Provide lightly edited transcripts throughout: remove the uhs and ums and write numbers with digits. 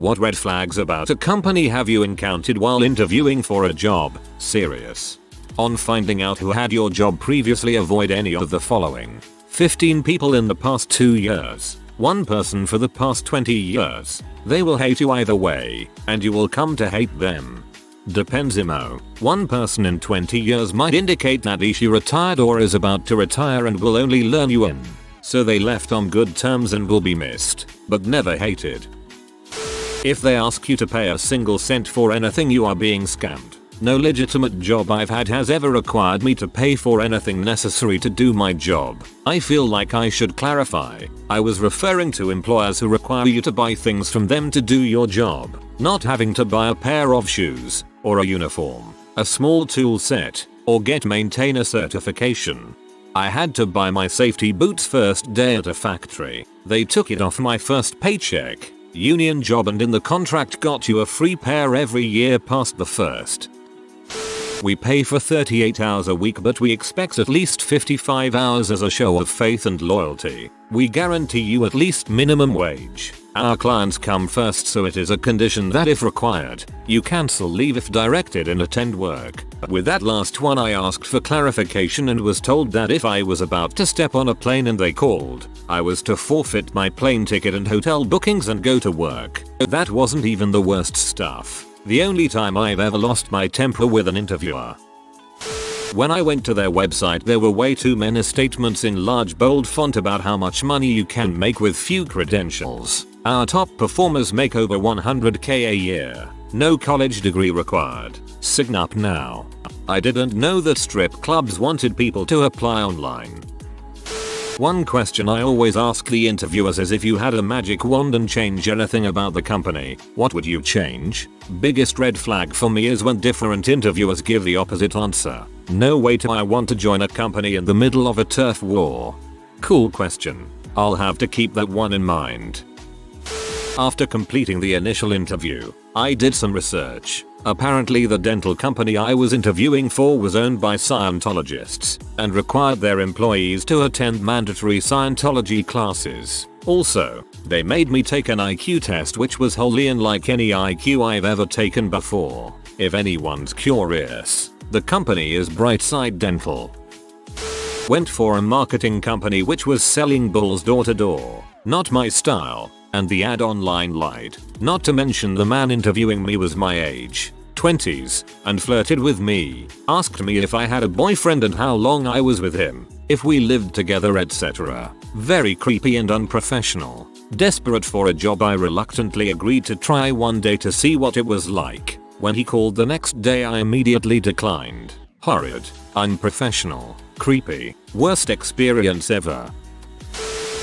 What red flags about a company have you encountered while interviewing for a job? Serious. On finding out who had your job previously, avoid any of the following. 15 people in the past 2 years. 1 person for the past 20 years. They will hate you either way, and you will come to hate them. Depends emo. 1 person in 20 years might indicate that she retired or is about to retire and will only learn you in. So they left on good terms and will be missed, but never hated. If they ask you to pay a single cent for anything, you are being scammed. No legitimate job I've had has ever required me to pay for anything necessary to do my job. I feel like I should clarify. I was referring to employers who require you to buy things from them to do your job, not having to buy a pair of shoes, or a uniform, a small tool set, or get maintainer certification. I had to buy my safety boots first day at a factory. They took it off my first paycheck. Union job, and in the contract got you a free pair every year past the first. We pay for 38 hours a week, but we expect at least 55 hours as a show of faith and loyalty. We guarantee you at least minimum wage. Our clients come first, so it is a condition that if required, you cancel leave if directed and attend work. With that last one, I asked for clarification and was told that if I was about to step on a plane and they called, I was to forfeit my plane ticket and hotel bookings and go to work. That wasn't even the worst stuff. The only time I've ever lost my temper with an interviewer. When I went to their website, there were way too many statements in large bold font about how much money you can make with few credentials. Our top performers make over 100k a year. No college degree required. Sign up now. I didn't know that strip clubs wanted people to apply online. One question I always ask the interviewers is, if you had a magic wand and change anything about the company, what would you change? Biggest red flag for me is when different interviewers give the opposite answer. No way do I want to join a company in the middle of a turf war. Cool question. I'll have to keep that one in mind. After completing the initial interview, I did some research. Apparently the dental company I was interviewing for was owned by Scientologists and required their employees to attend mandatory Scientology classes. Also, they made me take an IQ test, which was wholly unlike any IQ I've ever taken before. If anyone's curious, the company is Brightside Dental. Went for a marketing company which was selling bulls door to door. Not my style. And the ad online lied. Not to mention the man interviewing me was my age, 20s, and flirted with me. Asked me if I had a boyfriend and how long I was with him, if we lived together, etc. Very creepy and unprofessional. Desperate for a job, I reluctantly agreed to try one day to see what it was like. When he called the next day, I immediately declined. Horrid, unprofessional, creepy, worst experience ever.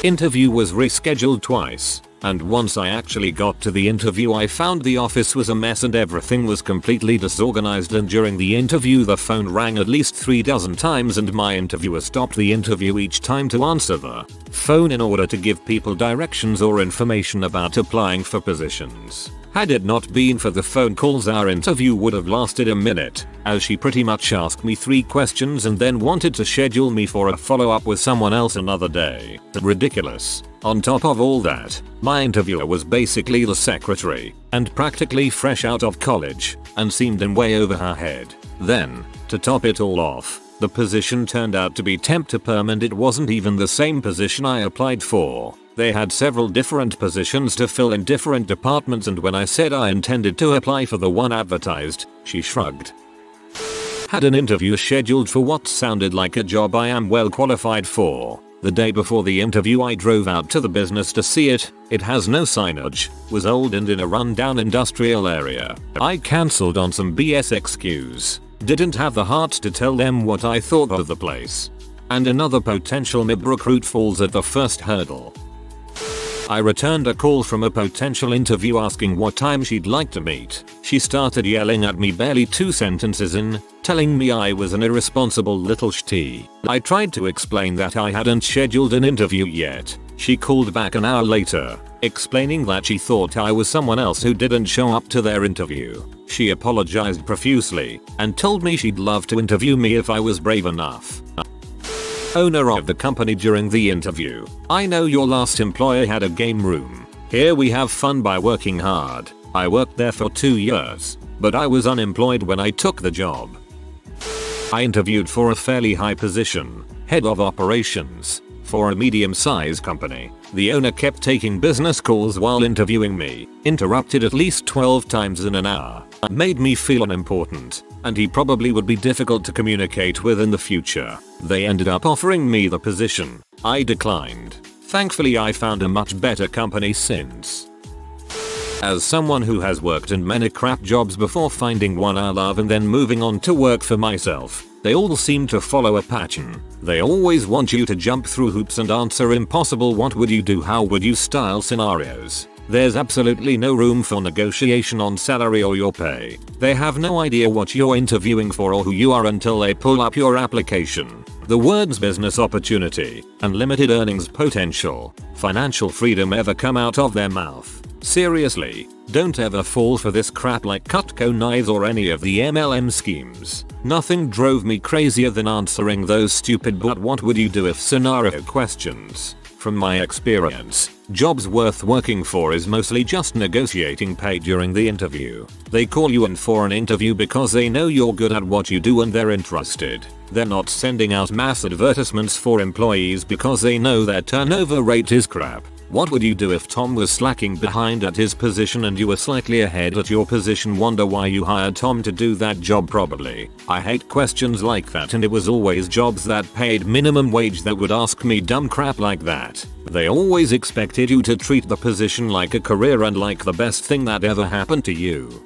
Interview was rescheduled twice. And once I actually got to the interview, I found the office was a mess and everything was completely disorganized, and during the interview the phone rang at least 3 dozen times and my interviewer stopped the interview each time to answer the phone in order to give people directions or information about applying for positions. Had it not been for the phone calls, our interview would have lasted a minute, as she pretty much asked me 3 questions and then wanted to schedule me for a follow-up with someone else another day. Ridiculous. On top of all that, my interviewer was basically the secretary, and practically fresh out of college, and seemed in way over her head. Then, to top it all off, the position turned out to be temp to perm, and it wasn't even the same position I applied for. They had several different positions to fill in different departments, and when I said I intended to apply for the one advertised, she shrugged. Had an interview scheduled for what sounded like a job I am well qualified for. The day before the interview, I drove out to the business to see it. It has no signage, was old and in a rundown industrial area. I cancelled on some BS excuse. Didn't have the heart to tell them what I thought of the place. And another potential MIB recruit falls at the first hurdle. I returned a call from a potential interview asking what time she'd like to meet. She started yelling at me barely 2 sentences in, telling me I was an irresponsible little shitty. I tried to explain that I hadn't scheduled an interview yet. She called back an hour later, explaining that she thought I was someone else who didn't show up to their interview. She apologized profusely and told me she'd love to interview me if I was brave enough. Owner of the company during the interview: I know your last employer had a game room. Here we have fun by working hard. I worked there for 2 years, but I was unemployed when I took the job. I interviewed for a fairly high position, head of operations, for a medium-sized company. The owner kept taking business calls while interviewing me, interrupted at least 12 times in an hour, and made me feel unimportant, and he probably would be difficult to communicate with in the future. They ended up offering me the position. I declined. Thankfully I found a much better company since. As someone who has worked in many crap jobs before finding one I love and then moving on to work for myself, they all seem to follow a pattern. They always want you to jump through hoops and answer impossible what would you do, how would you style scenarios. There's absolutely no room for negotiation on salary or your pay. They have no idea what you're interviewing for or who you are until they pull up your application. The words business opportunity, unlimited earnings potential, financial freedom ever come out of their mouth. Seriously, don't ever fall for this crap like Cutco knives or any of the MLM schemes. Nothing drove me crazier than answering those stupid "but what would you do if" scenario questions. From my experience, jobs worth working for is mostly just negotiating pay during the interview. They call you in for an interview because they know you're good at what you do and they're interested. They're not sending out mass advertisements for employees because they know their turnover rate is crap. What would you do if Tom was slacking behind at his position and you were slightly ahead at your position? Wonder why you hired Tom to do that job probably. I hate questions like that, and it was always jobs that paid minimum wage that would ask me dumb crap like that. They always expected you to treat the position like a career and like the best thing that ever happened to you.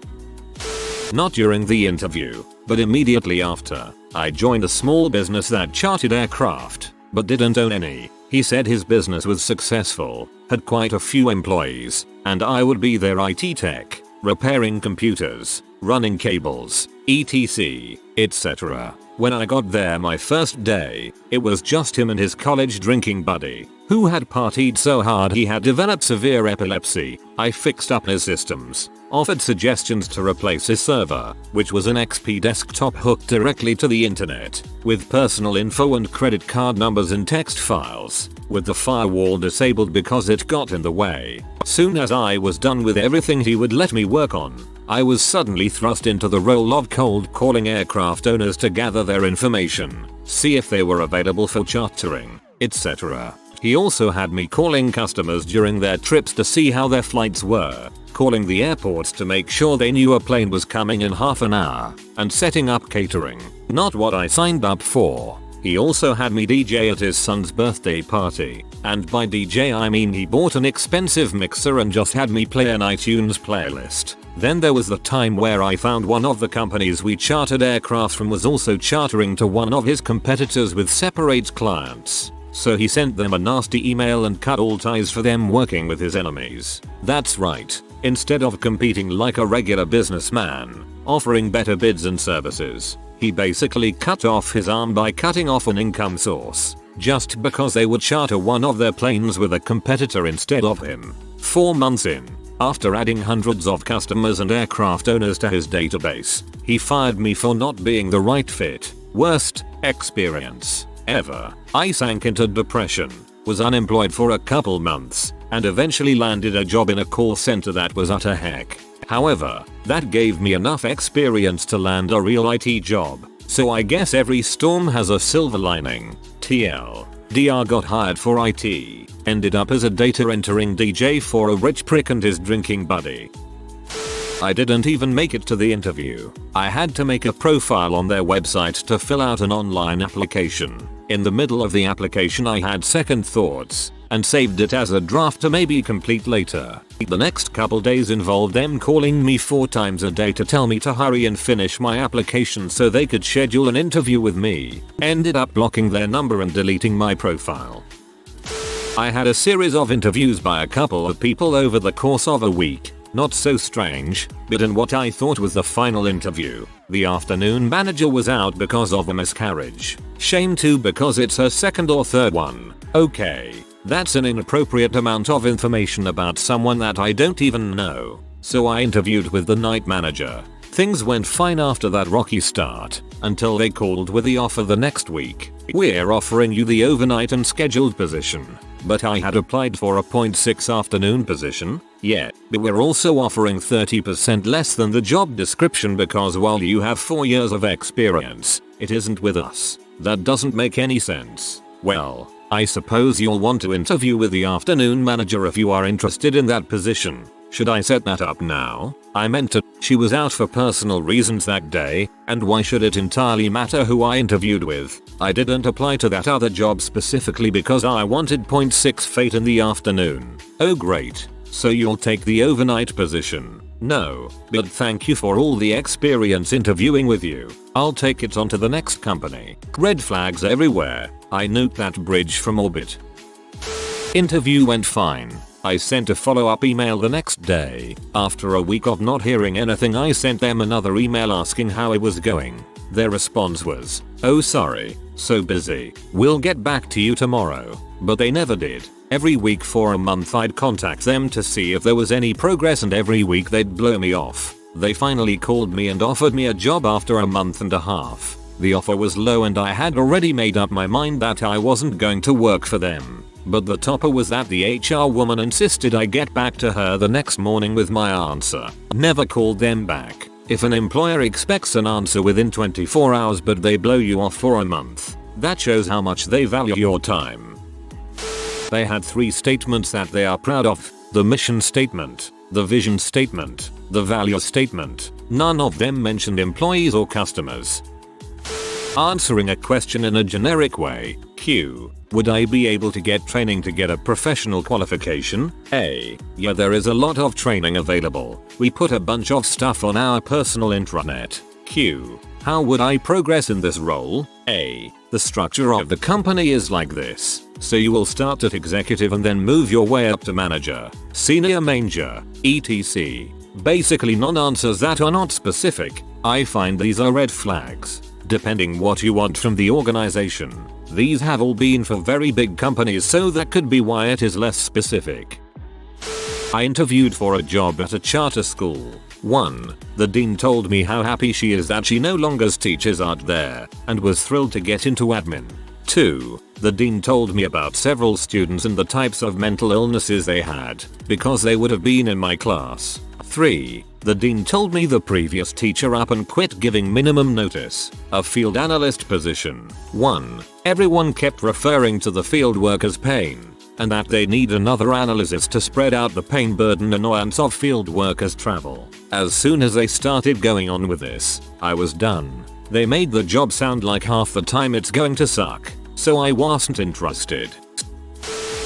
Not during the interview, but immediately after. I joined a small business that chartered aircraft, but didn't own any. He said his business was successful, had quite a few employees, and I would be their IT tech, repairing computers, running cables, etc., etc. When I got there my first day, it was just him and his college drinking buddy, who had partied so hard he had developed severe epilepsy. I fixed up his systems, offered suggestions to replace his server, which was an XP desktop hooked directly to the internet, with personal info and credit card numbers in text files, with the firewall disabled because it got in the way. Soon as I was done with everything he would let me work on, I was suddenly thrust into the role of cold calling aircraft owners to gather their information, see if they were available for chartering, etc. He also had me calling customers during their trips to see how their flights were, calling the airports to make sure they knew a plane was coming in half an hour, and setting up catering. Not what I signed up for. He also had me DJ at his son's birthday party, and by DJ I mean he bought an expensive mixer and just had me play an iTunes playlist. Then there was the time where I found one of the companies we chartered aircraft from was also chartering to one of his competitors with separate clients. So he sent them a nasty email and cut all ties for them working with his enemies. That's right. Instead of competing like a regular businessman, offering better bids and services, he basically cut off his arm by cutting off an income source, just because they would charter one of their planes with a competitor instead of him. 4 months in, after adding hundreds of customers and aircraft owners to his database, he fired me for not being the right fit. Worst experience ever. I sank into depression, was unemployed for a couple months, and eventually landed a job in a call center that was utter heck. However, that gave me enough experience to land a real IT job, so I guess every storm has a silver lining. DR got hired for IT, ended up as a data entering DJ for a rich prick and his drinking buddy. I didn't even make it to the interview. I had to make a profile on their website to fill out an online application. In the middle of the application I had second thoughts, and saved it as a draft to maybe complete later. The next couple days involved them calling me 4 times a day to tell me to hurry and finish my application so they could schedule an interview with me. Ended up blocking their number and deleting my profile. I had a series of interviews by a couple of people over the course of a week. Not so strange, but in what I thought was the final interview, the afternoon manager was out because of a miscarriage. Shame too, because it's her second or third one. Okay, that's an inappropriate amount of information about someone that I don't even know. So I interviewed with the night manager. Things went fine after that rocky start, until they called with the offer the next week. We're offering you the overnight and scheduled position. but I had applied for a 0.6 afternoon position. Yeah, but we're also offering 30% less than the job description because while you have 4 years of experience, it isn't with us. That doesn't make any sense. Well, I suppose you'll want to interview with the afternoon manager if you are interested in that position. Should I set that up now? I meant to. She was out for personal reasons that day, and why should it entirely matter who I interviewed with? I didn't apply to that other job specifically because I wanted 0.6 fate in the afternoon. Oh great. So you'll take the overnight position? No, but thank you for all the experience interviewing with you. I'll take it on to the next company. Red flags everywhere. I nuke that bridge from orbit. Interview went fine. I sent a follow-up email the next day. After a week of not hearing anything, I sent them another email asking how it was going. Their response was, "Oh sorry, so busy. We'll get back to you tomorrow." But they never did. Every week for a month I'd contact them to see if there was any progress, and every week they'd blow me off. They finally called me and offered me a job after a month and a half. The offer was low and I had already made up my mind that I wasn't going to work for them. But the topper was that the HR woman insisted I get back to her the next morning with my answer. Never called them back. If an employer expects an answer within 24 hours but they blow you off for a month, that shows how much they value your time. They had 3 statements that they are proud of: the mission statement, the vision statement, the value statement. None of them mentioned employees or customers. Answering a question in a generic way. Q. Would I be able to get training to get a professional qualification? A. Yeah, there is a lot of training available. We put a bunch of stuff on our personal intranet. Q. How would I progress in this role? A. The structure of the company is like this. So you will start at executive and then move your way up to manager, senior manager, etc. Basically non-answers that are not specific. I find these are red flags. Depending what you want from the organization. These have all been for very big companies, so that could be why it is less specific. I interviewed for a job at a charter school. 1. The dean told me how happy she is that she no longer teaches art there, and was thrilled to get into admin. 2. The dean told me about several students and the types of mental illnesses they had, because they would have been in my class. 3. The dean told me the previous teacher up and quit giving minimum notice. A field analyst position. 1. Everyone kept referring to the field workers' pain, and that they need another analyst to spread out the pain burden annoyance of field workers' travel. As soon as they started going on with this, I was done. They made the job sound like half the time it's going to suck, so I wasn't interested.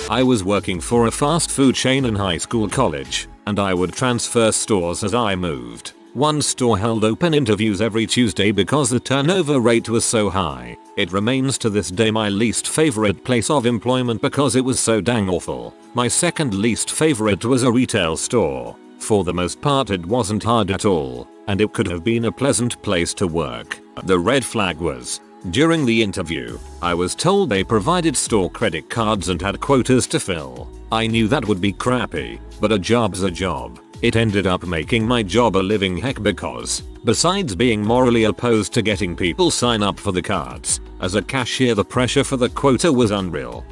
I was working for a fast food chain in high school college, and I would transfer stores as I moved. One store held open interviews every Tuesday because the turnover rate was so high. It remains to this day my least favorite place of employment because it was so dang awful. My second least favorite was a retail store. For the most part it wasn't hard at all, and it could have been a pleasant place to work. The red flag was, during the interview, I was told they provided store credit cards and had quotas to fill. I knew that would be crappy, but a job's a job. It ended up making my job a living heck because, besides being morally opposed to getting people sign up for the cards, as a cashier the pressure for the quota was unreal.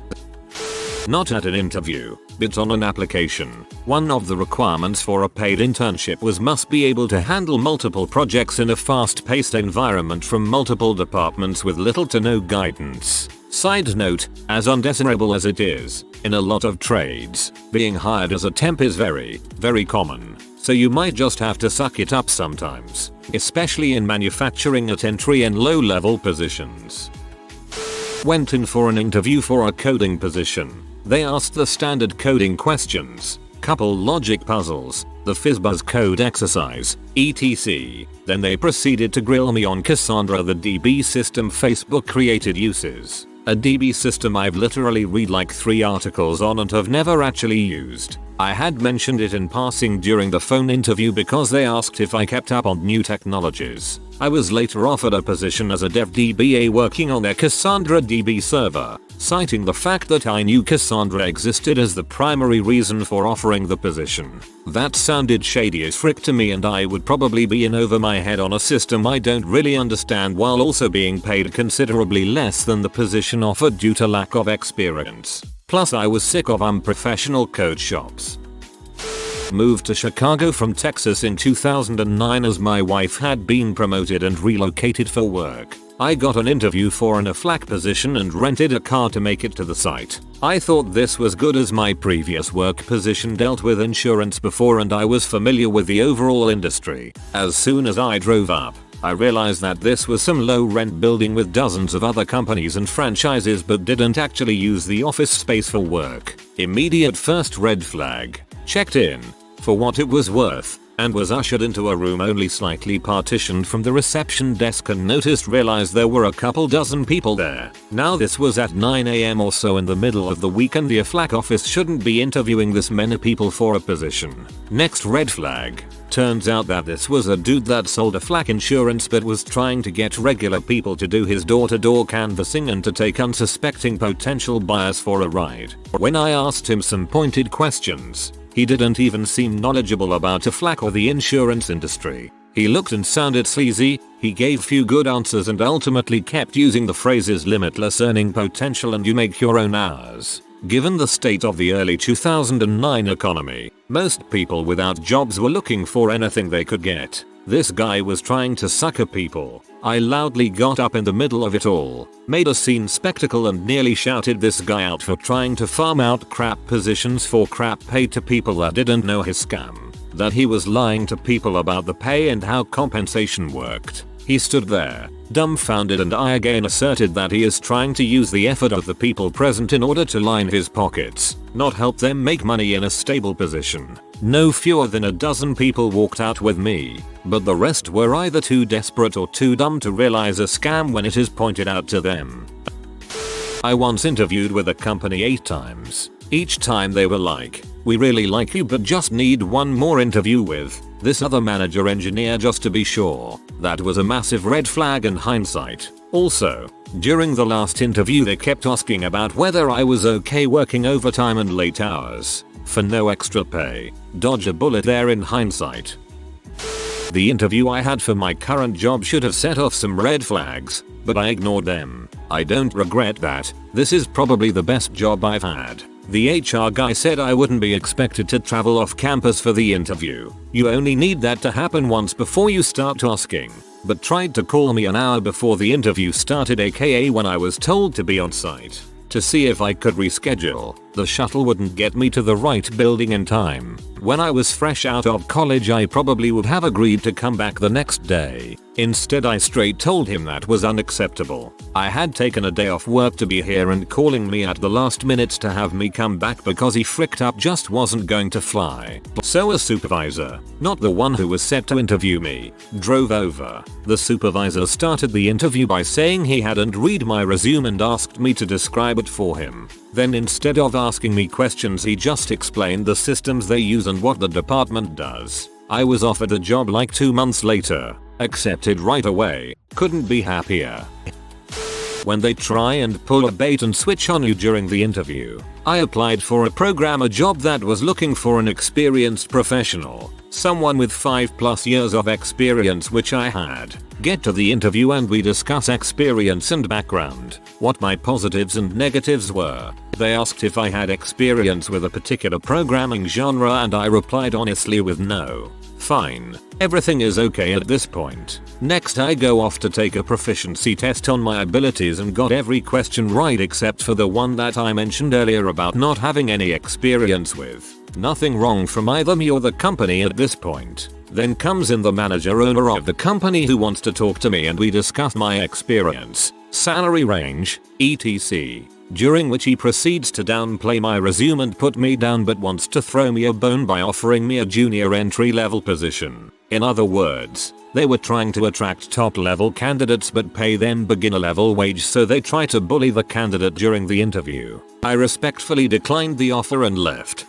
Not at an interview, but on an application. One of the requirements for a paid internship was must be able to handle multiple projects in a fast-paced environment from multiple departments with little to no guidance. Side note, as undesirable as it is, in a lot of trades, being hired as a temp is very, very common. So you might just have to suck it up sometimes, especially in manufacturing at entry and low-level positions. Went in for an interview for a coding position. They asked the standard coding questions, couple logic puzzles, the FizzBuzz code exercise, etc. Then they proceeded to grill me on Cassandra, the DB system Facebook created uses. A DB system I've literally read like 3 articles on and have never actually used. I had mentioned it in passing during the phone interview because they asked if I kept up on new technologies. I was later offered a position as a dev DBA working on their Cassandra DB server, citing the fact that I knew Cassandra existed as the primary reason for offering the position. That sounded shady as frick to me, and I would probably be in over my head on a system I don't really understand while also being paid considerably less than the position offered due to lack of experience. Plus I was sick of unprofessional code shops. Moved to Chicago from Texas in 2009 as my wife had been promoted and relocated for work. I got an interview for an AFLAC position and rented a car to make it to the site. I thought this was good as my previous work position dealt with insurance before and I was familiar with the overall industry. As soon as I drove up, I realized that this was some low rent building with dozens of other companies and franchises but didn't actually use the office space for work. Immediate first red flag. Checked in for what it was worth and was ushered into a room only slightly partitioned from the reception desk and realized there were a couple dozen people there. Now this was at 9 AM or so in the middle of the week and the AFLAC office shouldn't be interviewing this many people for a position. Next red flag. Turns out that this was a dude that sold AFLAC insurance but was trying to get regular people to do his door-to-door canvassing and to take unsuspecting potential buyers for a ride. When I asked him some pointed questions, he didn't even seem knowledgeable about AFLAC or the insurance industry. He looked and sounded sleazy, he gave few good answers and ultimately kept using the phrases limitless earning potential and you make your own hours. Given the state of the early 2009 economy, most people without jobs were looking for anything they could get. This guy was trying to sucker people. I loudly got up in the middle of it all, made a scene spectacle and nearly shouted this guy out for trying to farm out crap positions for crap pay to people that didn't know his scam. That he was lying to people about the pay and how compensation worked. He stood there, dumbfounded, and I again asserted that he is trying to use the effort of the people present in order to line his pockets, not help them make money in a stable position. No fewer than a dozen people walked out with me, but the rest were either too desperate or too dumb to realize a scam when it is pointed out to them. I once interviewed with a company 8 times. Each time they were like, "We really like you but just need one more interview with this other manager engineer just to be sure." That was a massive red flag in hindsight. Also, during the last interview they kept asking about whether I was okay working overtime and late hours for no extra pay. Dodge a bullet there in hindsight. The interview I had for my current job should have set off some red flags, but I ignored them. I don't regret that. This is probably the best job I've had. The HR guy said I wouldn't be expected to travel off campus for the interview. You only need that to happen once before you start asking. But tried to call me an hour before the interview started, aka when I was told to be on site, to see if I could reschedule. The shuttle wouldn't get me to the right building in time. When I was fresh out of college I probably would have agreed to come back the next day. Instead I straight told him that was unacceptable. I had taken a day off work to be here and calling me at the last minute to have me come back because he fricked up just wasn't going to fly. So a supervisor, not the one who was set to interview me, drove over. The supervisor started the interview by saying he hadn't read my resume and asked me to describe it for him. Then instead of asking me questions he just explained the systems they use and what the department does. I was offered a job like 2 months later. Accepted right away. Couldn't be happier. When they try and pull a bait and switch on you during the interview. I applied for a programmer job that was looking for an experienced professional. Someone with 5+ years of experience, which I had. Get to the interview and we discuss experience and background. What my positives and negatives were. They asked if I had experience with a particular programming genre and I replied honestly with no. Fine. Everything is okay at this point. Next I go off to take a proficiency test on my abilities and got every question right except for the one that I mentioned earlier about not having any experience with. Nothing wrong from either me or the company at this point. Then comes in the manager owner of the company who wants to talk to me and we discuss my experience, salary range, etc. During which he proceeds to downplay my resume and put me down but wants to throw me a bone by offering me a junior entry-level position. In other words, they were trying to attract top-level candidates but pay them beginner-level wage, so they try to bully the candidate during the interview. I respectfully declined the offer and left.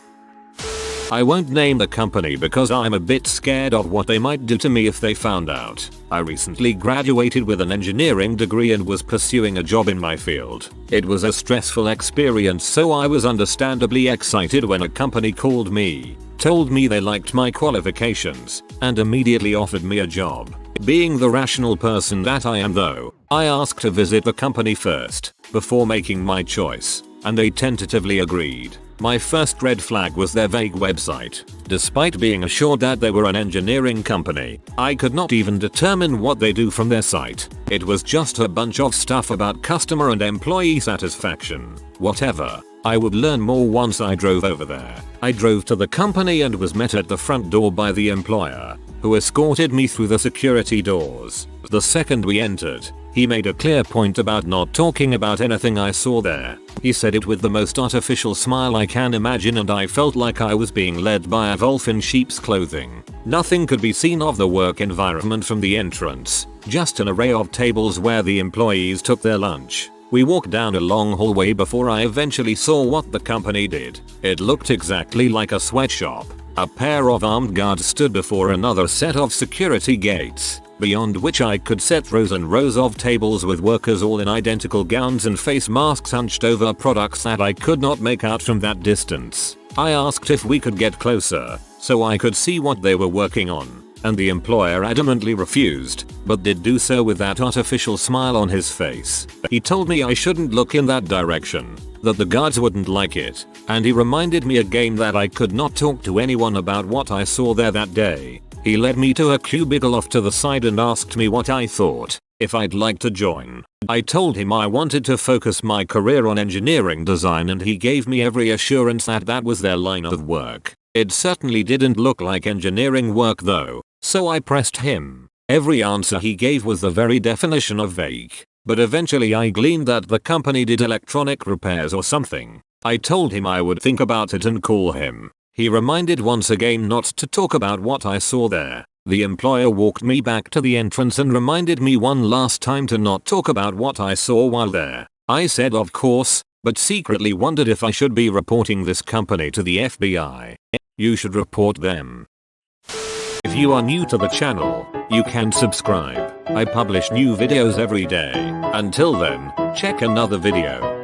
I won't name the company because I'm a bit scared of what they might do to me if they found out. I recently graduated with an engineering degree and was pursuing a job in my field. It was a stressful experience, so I was understandably excited when a company called me, told me they liked my qualifications, and immediately offered me a job. Being the rational person that I am though, I asked to visit the company first, before making my choice. and they tentatively agreed. My first red flag was their vague website. Despite being assured that they were an engineering company, I could not even determine what they do from their site. It was just a bunch of stuff about customer and employee satisfaction. Whatever. I would learn more once I drove over there. I drove to the company and was met at the front door by the employer, who escorted me through the security doors. The second we entered, he made a clear point about not talking about anything I saw there. He said it with the most artificial smile I can imagine, and I felt like I was being led by a wolf in sheep's clothing. Nothing could be seen of the work environment from the entrance, just an array of tables where the employees took their lunch. We walked down a long hallway before I eventually saw what the company did. It looked exactly like a sweatshop. A pair of armed guards stood before another set of security gates, beyond which I could set rows and rows of tables with workers all in identical gowns and face masks hunched over products that I could not make out from that distance. I asked if we could get closer, so I could see what they were working on, and the employer adamantly refused, but did do so with that artificial smile on his face. He told me I shouldn't look in that direction, that the guards wouldn't like it, and he reminded me again that I could not talk to anyone about what I saw there that day. He led me to a cubicle off to the side and asked me what I thought, if I'd like to join. I told him I wanted to focus my career on engineering design, and he gave me every assurance that that was their line of work. It certainly didn't look like engineering work though, so I pressed him. Every answer he gave was the very definition of vague, but eventually I gleaned that the company did electronic repairs or something. I told him I would think about it and call him. He reminded once again not to talk about what I saw there. The employer walked me back to the entrance and reminded me one last time to not talk about what I saw while there. I said of course, but secretly wondered if I should be reporting this company to the FBI. You should report them. If you are new to the channel, you can subscribe. I publish new videos every day. Until then, check another video.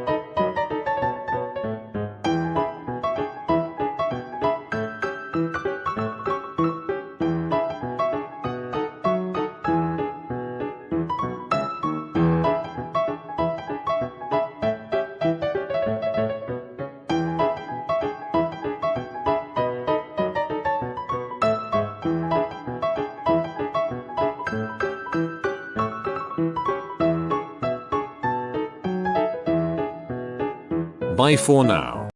Bye for now.